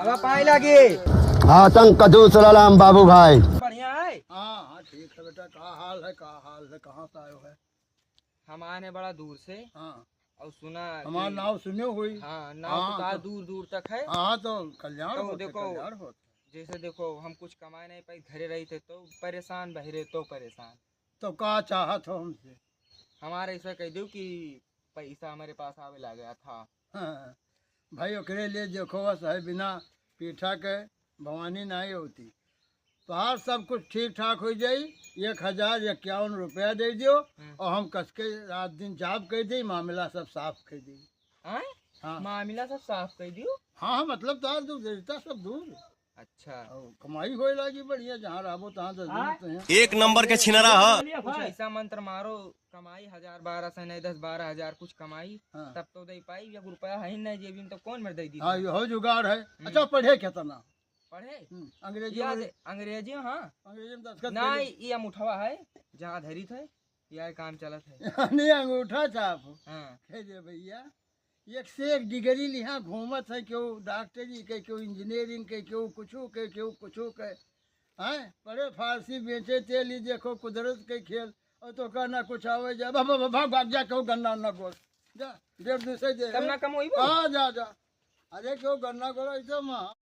बाबा पाए लगे। हाँ तंग कदू सलाम बाबू भाई। बढ़िया है। हाँ हाँ ठीक है बेटा। कहाँ हाल है, कहाँ से आयो है? हम आने बड़ा दूर से हाँ और सुना हमारा कि- नाव सुनियो हुई। हाँ नाव हाँ, तो कहा तो- दूर दूर तक है। हाँ तो कल्याण तो होते, देखो- कल्याण होते। जैसे देखो हम कुछ कमाए नहीं पाए, घरे रही थे तो परेशान, बहरे तो परेशान। तो का चाहत हो हमसे? हमारे ऐसा कह दो कि पैसा हमारे पास आवे ला गया था। हाँ, भाई ओकरे लिए देखो बस है, बिना पीठा के भवानी नहीं होती। तो हाँ सब कुछ ठीक ठाक हो जाई। 1051 रुपया दे दियो और हम कस के रात दिन जाप कर दी, मामला सब साफ कर दी। आए? हाँ मामला सब साफ कर दियो। हाँ मतलब तार दूर देता सब दूर अच्छा और कमाई होए लगी बढ़िया। जहाँ रहो तहाँ तो जरूरत है। एक नंबर के छिनरा है। कुछ ऐसा मंत्र मारो कमाई 1000 1200 नहीं 10-12 हजार कुछ कमाई। हाँ। तब तो दे पाई। 1 रुपया है ही नहीं जेबी में तो कौन मेरे दे दी। हाँ ये हो जुगाड़ है। अच्छा पढ़े कितना? पढ़े अंग्रेजी याद में? है, अंग्रेजी में। हाँ अंग्रेजी में दस्तखत नहीं ये मुठवा है जहाँ धरी थे यह काम चलत है। नहीं अंगूठा छाप। हाँ कह दे भैया एक से एक डिग्री लिहा घूमत है, क्यों डॉक्टरी के, क्यों इंजीनियरिंग के, क्यों कुछू के हैं। पढ़े फारसी बेचे तेल ही देखो कुदरत के खेल। और तो कहना कुछ आवे जा भाग जा, क्यों गन्ना न गोल जा 1.5 से दे तब ना कम होई हाँ जा अरे क्यों गन्ना गोल ऐसे माँ